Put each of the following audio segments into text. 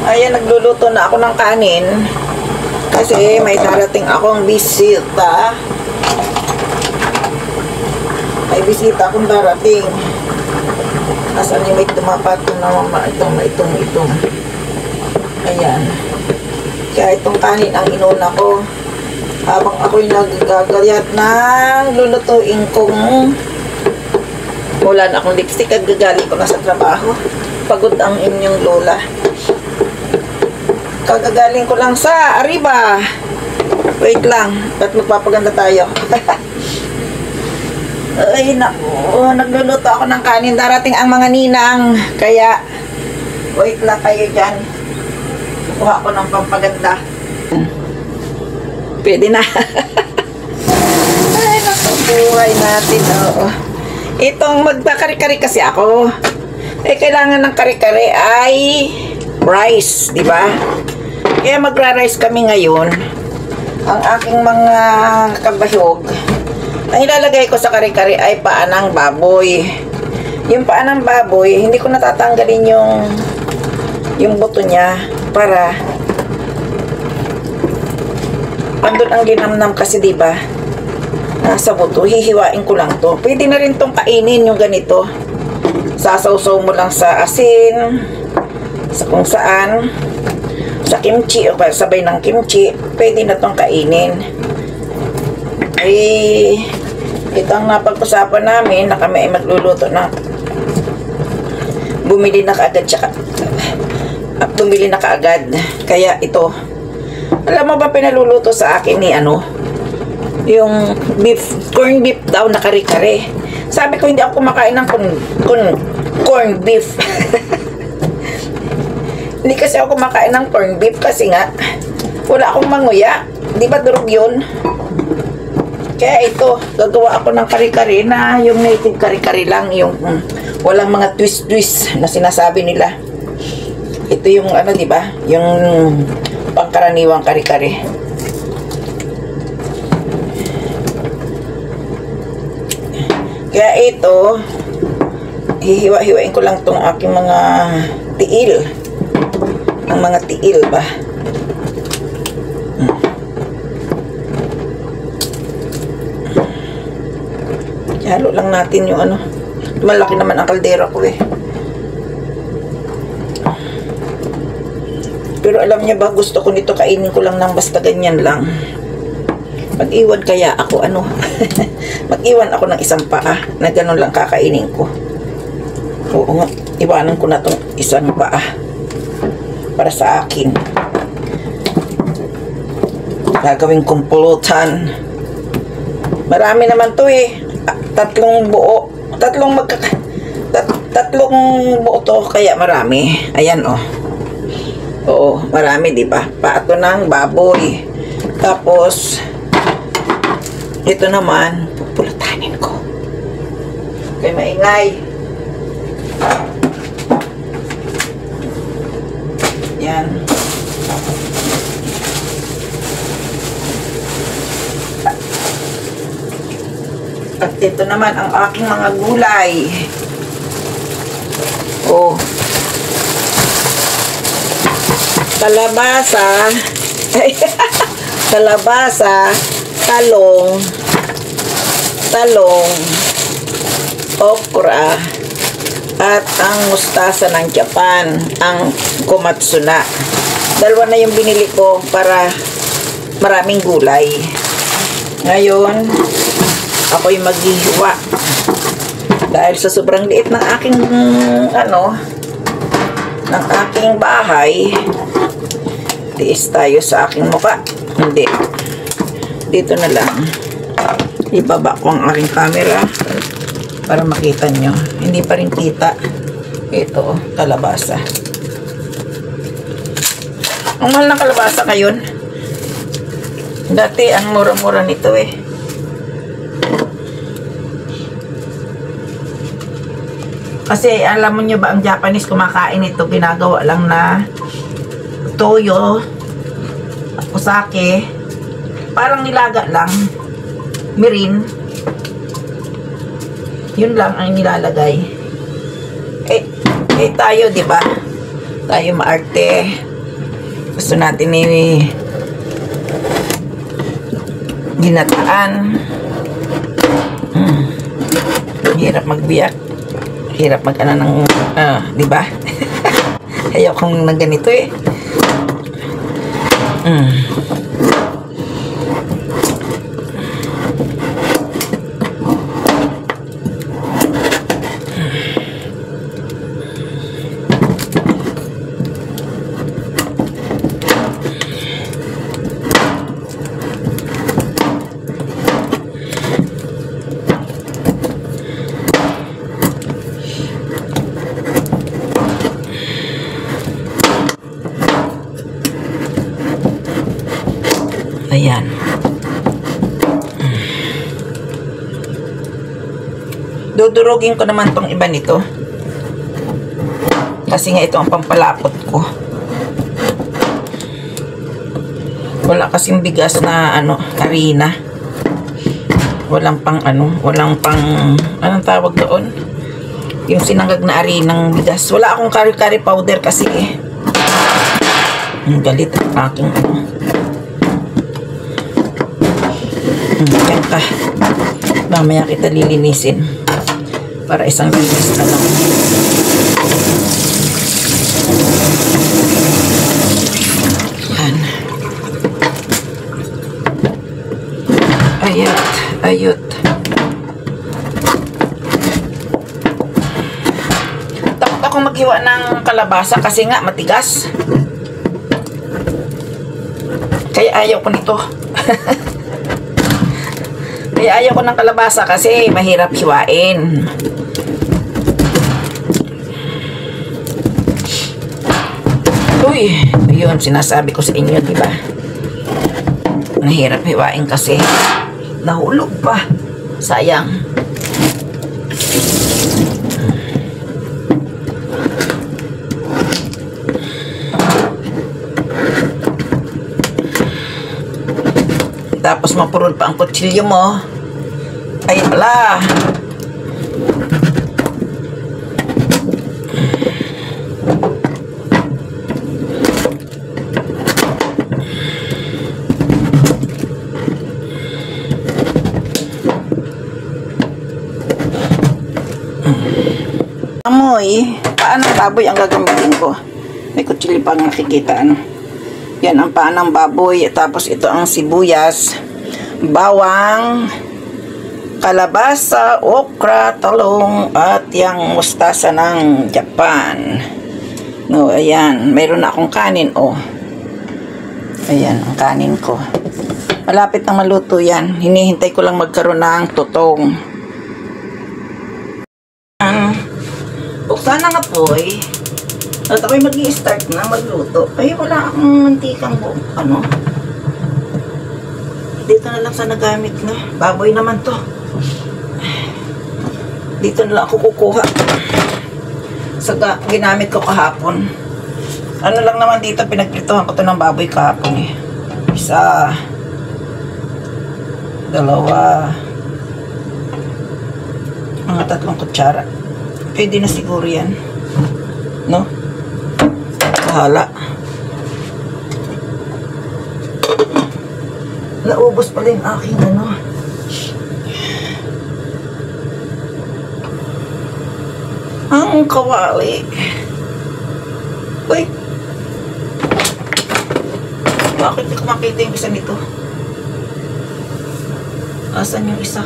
Ayan, nagluluto na ako ng kanin. Kasi may darating akong bisita. May bisita akong darating. Asan yung may tumapat na mama? Itong. Ayan. Kaya itong kanin ang inuna ko. Habang ako'y nagagayat ng lulutuin kong wala na akong lipstick at gagaling ko na sa trabaho. Pagod ang inyong lola. Kagagaling ko lang sa Arriba. Wait lang. Ba't magpapaganda tayo? Ay, naku. Nagluluto ako ng kanin. Darating ang mga ninang. Kaya, wait lang kayo dyan. Kuha ko ng pampaganda. Pwede na. Ay, naku. Buhay natin. Oo. Itong magkakari-kari kasi ako. Eh, kailangan ng kari-kari ay rice, di ba? Kaya magra-rice kami ngayon. Ang aking mga kabahog, ang ilalagay ko sa kari-kari ay paanang baboy. Yung paanang baboy, hindi ko natatanggalin yung buto niya para andun ang linamnam kasi, di ba? Nasa buto, hihiwain ko lang to. Pwede na rin tong kainin yung ganito. Sasawsaw mo lang sa asin, sa kung saan, sa kimchi o sabay ng kimchi, pwede na tong kainin. Ay, ito ang napag-usapan namin na kami ay magluluto na bumili na kaagad kaya ito, alam mo ba pinaluluto sa akin ni yung corn beef daw na kare-kare. Sabi ko hindi ako kumakain ng corn beef. Hindi kasi ako kumakain ng corn beef kasi nga wala akong manguya. Di ba durog yun? Kaya ito, gagawa ako ng kare-kare na yung native kare-kare lang, yung walang mga twist-twist na sinasabi nila. Ito yung di ba? Yung pangkaraniwang kare-kare. Kaya ito, hihiwa-hiwain ko lang tong aking mga tiil. Ang mga tiil ba? Halo lang natin yung malaki naman ang kaldera ko eh. Pero alam niya ba, gusto ko nito kainin ko lang ng basta ganyan lang. Mag-iwan kaya ako mag-iwan ako ng isang paa na ganun lang kakainin ko. Oo nga, iwanan ko na tong isang paa para sa akin. Gagawin kong pulutan. Marami naman to eh. Tatlong buo to, kaya marami. Ayan oo, marami, di ba? Pato ng baboy. Tapos ito naman pupulutanin ko. Kaya maingay. Yan. At ito naman ang aking mga gulay. Kalabasa. Kalabasa, talong, okra, at ang mustasa ng Japan, ang komatsuna. Dalawa na yung binili ko para maraming gulay. Ngayon, ako'y maghihiwa. Dahil sa sobrang liit ng aking ng aking bahay, tiis tayo sa aking mukha. Hindi. Dito na lang. Ibaba ko ang aking camera para makita nyo. Hindi pa rin kita. Ito, kalabasa. Ang mahal ng kalabasa ngayon. Dati, ang mura-mura nito eh. Kasi, alam mo nyo ba, ang Japanese kumakain ito, ginagawa lang na toyo, usake, parang nilaga lang, mirin, yun lang ang nilalagay. Eh tayo, di ba? Tayo maarte. Gusto natin ginataan. Hirap magbiyak. Hirap mag-ano ng, di ba? Ayaw kong nang ganito eh. Ayan. Dudurugin ko naman tong iba nito. Kasi nga ito ang pampalapot ko. Wala kasing bigas na harina. Walang pang walang pang, anong tawag doon? Yung sinangag na harinang bigas. Wala akong kari-kari powder kasi eh. Ang galit ang aking Yan ka. Mamaya kita lilinisin. Para isang linis na lang. Yan. Ayot. Takot akong maghiwa ng kalabasa kasi nga matigas. Kaya ayaw ko nito. Kaya ayaw ko ng kalabasa kasi mahirap hiwain. Uy, yun sinasabi ko sa inyo, di ba? Mahirap hiwain kasi nahulog pa. Sayang. Tapos mapurol pa ang kutsilyo mo. Ay pala. Amoy, paanang baboy ang gagamitin ko. May kutsilyo pang nakikita. Yan ang paa ng baboy. Tapos ito ang sibuyas, bawang, kalabasa, okra, talong, at yung mustasa ng Japan. No, ayan. Mayroon na akong kanin, oh. Ayan, ang kanin ko. Malapit na maluto yan. Hinihintay ko lang magkaroon ng tutong. Buksan na nga po, eh. At ako'y mag-i-start na magluto. Ay, wala akong mantikang dito na lang sa nagamit na. Baboy naman to. Dito na lang ako kukuha. Sa ginamit ko kahapon. Ano lang naman dito, pinagprituhan ko to ng baboy kahapon eh. Isa. Dalawa. Mga 3 kutsara. Pwede na siguro yan. No? Bahala. Naubos pala yung aking ang kawali. Uy! Bakit di ko makita yung isa nito? Asan yung isa?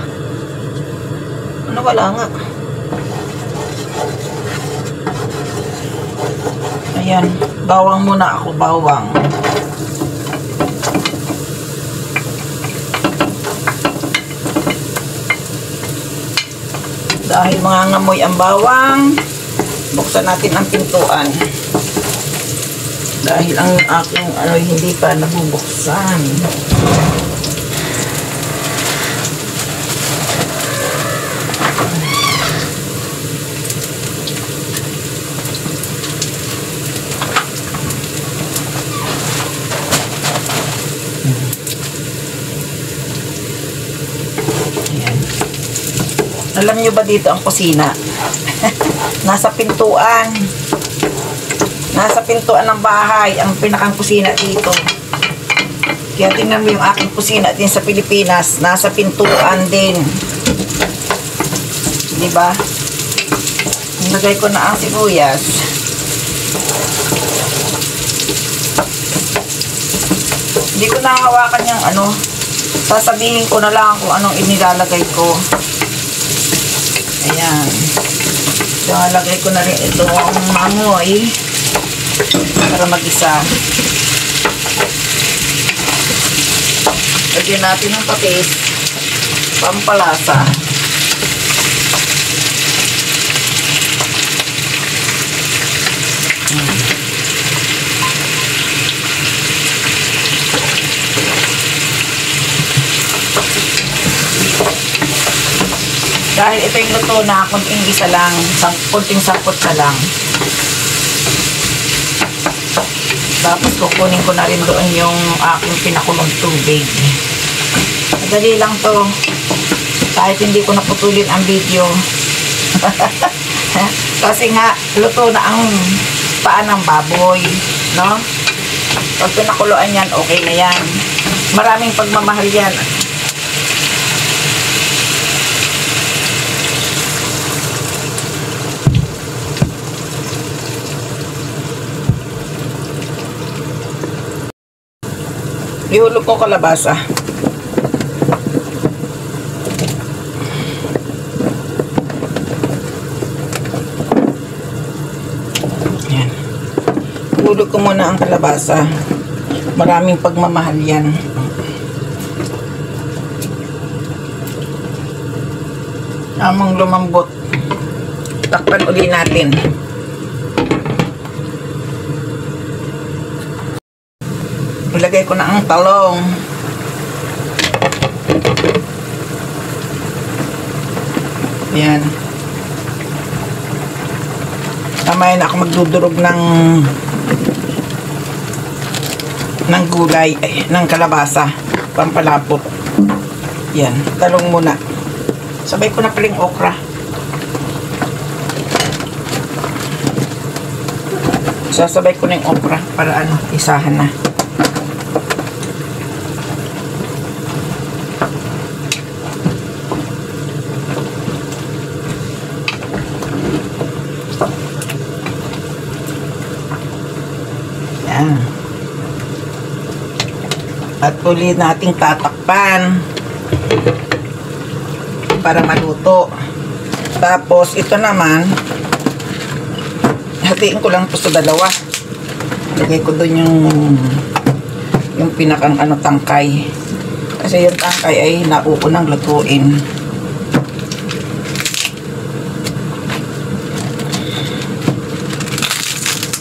Wala nga. Ayan, bawang muna ako, bawang. Dahil mangangamoy ang bawang, buksan natin ang pintuan. Dahil ang aking hindi pa nabubuksan. Alam nyo ba dito ang kusina? Nasa pintuan. Nasa pintuan ng bahay ang pinakang kusina dito. Kaya tingnan mo yung aking kusina din sa Pilipinas, nasa pintuan din. Diba? Nilagay ko na ang sibuyas. Hindi ko nahawakan yung ano. Sasabihin ko na lang kung anong inilalagay ko. Ayan. So, lagay ko na rin itong mangoy para mag-isa. Lagyan natin ng patis, pampalasa. Dahil ito yung luto na kunting isa lang, kunting sampot na lang. Tapos kukunin ko na rin doon yung aking pinakulong tubig. Madali lang to. Kahit hindi ko naputulin ang video. Kasi nga, luto na ang paa ng baboy. No? Pag pinakuluan yan, okay na yan. Maraming pagmamahal yan. Ihulog ko kalabasa. Yan. Ihulog ko muna ang kalabasa. Maraming pagmamahal yan. Among lumambot. Takpan uli natin. Ilagay ko na ang talong. Yan. Mamaya na ako magdudurog ng gulay, ng kalabasa. Pampalapot. Yan. Talong muna. Sabay ko na paling okra. Sasabay ko na yung okra para isahan na. At uli nating tatakpan para maluto. Tapos ito naman, hatiin ko lang ito sa dalawa. Lagay ko doon yung pinakang tangkay. Kasi yung tangkay ay nauunang lutuin.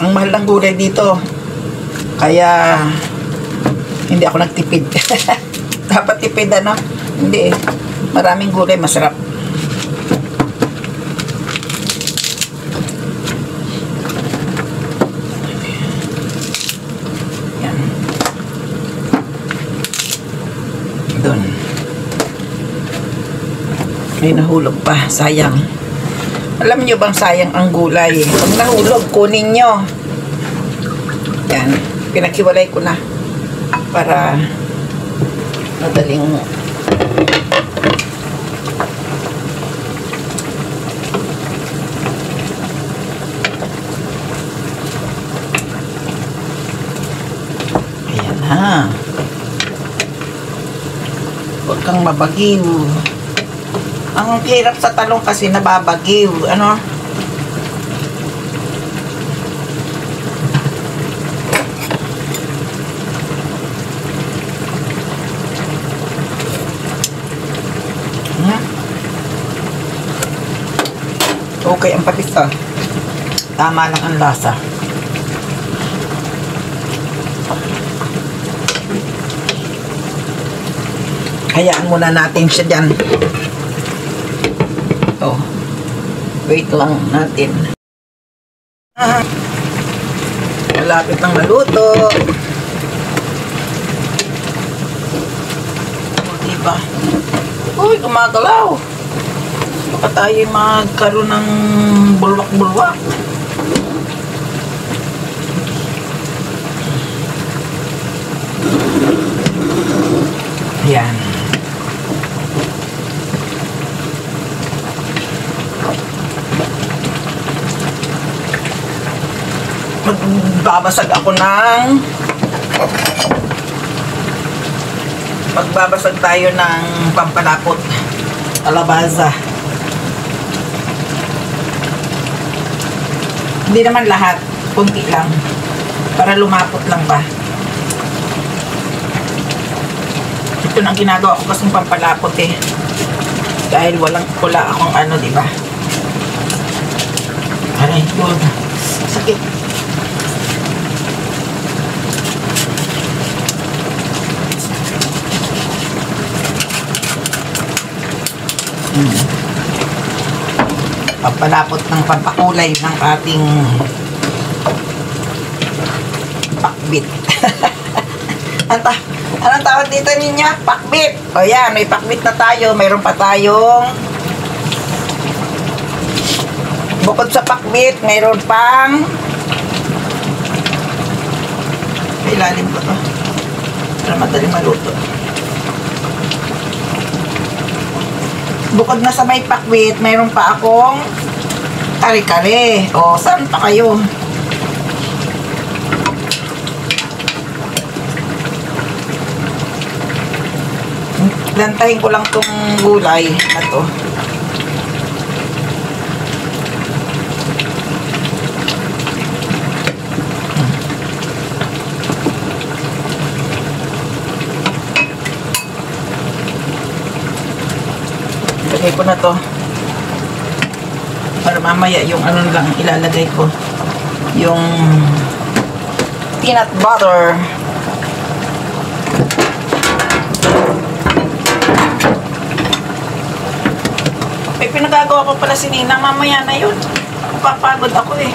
Ang mahal ng gulay dito. Kaya hindi ako nagtipid. Dapat tipid Hindi eh. Maraming gulay, masarap. Yan. Doon. May nahulog pa. Sayang. Alam nyo bang sayang ang gulay? Pag nahulog, kunin nyo. Yan. Pinakiwalay ko na. Para madaling ayan ha. Huwag kang mabagiw. Ang hirap sa talong kasi nababagiw. Okay ang patis Tama lang ang lasa. Hayaan muna natin siya dyan. Wait lang natin. Malapit nang maluto. Diba? Uy, gumagalaw. Baka tayo magkaroon ng bulwak-bulwak. magbabasag ako ng magbabasag tayo ng pampalapot kalabaza. Hindi naman lahat, kunti lang para lumapot lang ba. Ito nang ginagawa ko kasing pampalapot eh, dahil wala akong ano, di ba? Aray, yun, sakit. Pampalapot ng pampakulay ng ating pakbit. Anong tawag dito ninyo? Pakbit. O yan, may pakbit na tayo. Mayroon pa tayong bukod sa pakbit, mayroon pang ilalim ko to para madali maluto. Bukod na sa may pakbit, mayroon pa akong kare-kare. O, saan pa kayo? Lantahin ko lang tong gulay na to. Lagay ko na to para mamaya yung ano lang ilalagay ko, yung peanut butter. May pinagagawa ko pala si Nina, mamaya na yun. Napapagod ako eh.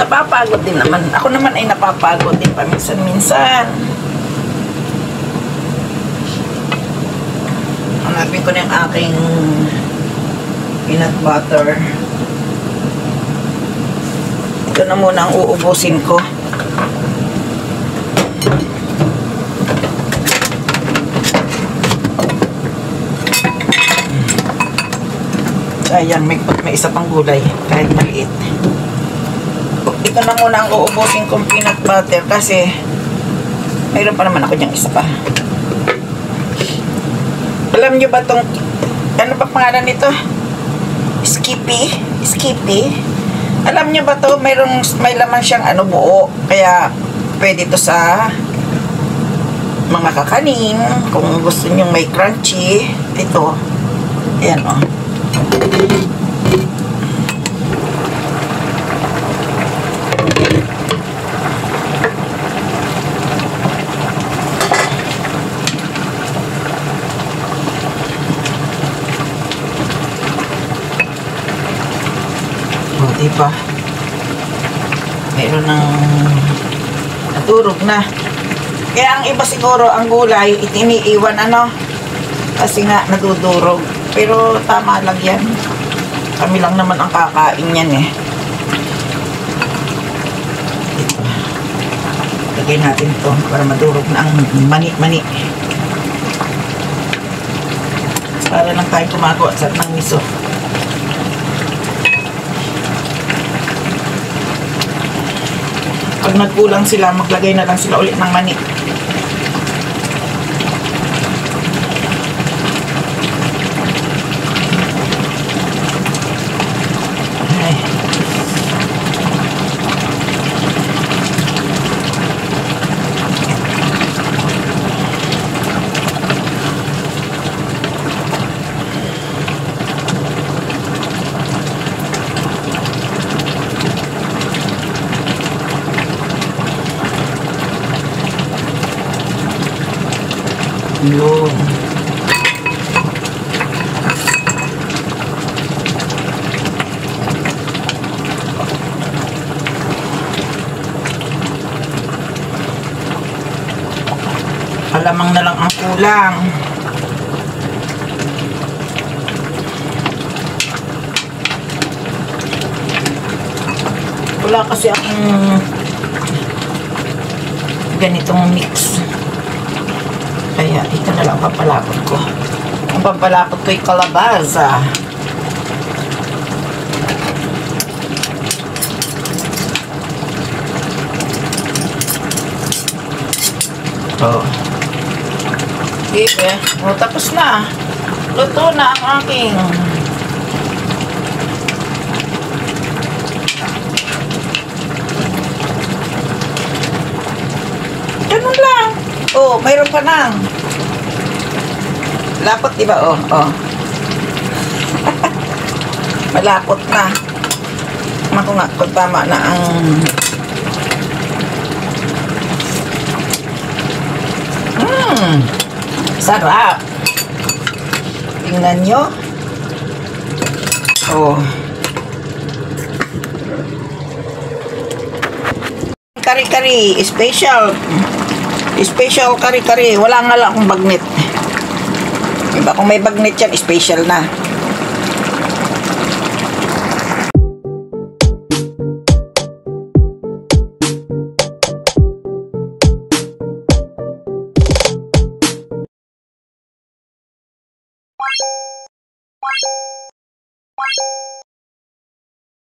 Napapagod din naman. Ako naman ay napapagod din paminsan-minsan. Hanapin ko na yung aking peanut butter. Ito na muna ang uubusin ko. Ayan, may isa pang gulay kahit maliit. Ito na muna ang uubusin kong peanut butter kasi mayroon pa naman ako diyang isa pa. Alam nyo ba tong, ano ba pangalan nito? Skippy. Alam nyo ba to, may laman siyang ano, buo. Kaya pwede to sa mga kakanin. Kung gusto nyo may crunchy, ito. Ayan o. Diba? Mayroon ng naturog na. Kaya ang iba siguro, ang gulay, itiniiwan ano, kasi nga nadudurog. Pero tama lang yan. Kami lang naman ang kakain yan eh. Ito. Lagay natin ito para madurog na ang mani-mani. Para lang tayo gumagawa sa ng miso. Pag nagkulang sila, maglagay na lang sila ulit ng mani. Ay. Yun. Alamang na lang ang kulang. Wala kasi akong ganitong mix. Kaya ito na lang pampalapot ko. Ang pampalapot ko ay kalabaza. Oh. Sige. Oh, tapos na. Luto na ang aking. Ganun lang. Oh, mayroon pa nang. Lapot, diba? Oh, oh. Malapot na. Ako nga, kung tama na ang... Sarap. Tingnan nyo. Oh. Kari-kari. Special. Special kari-kari. Wala nga lang akong bagnet. Diba kung may bagnet yan, special na.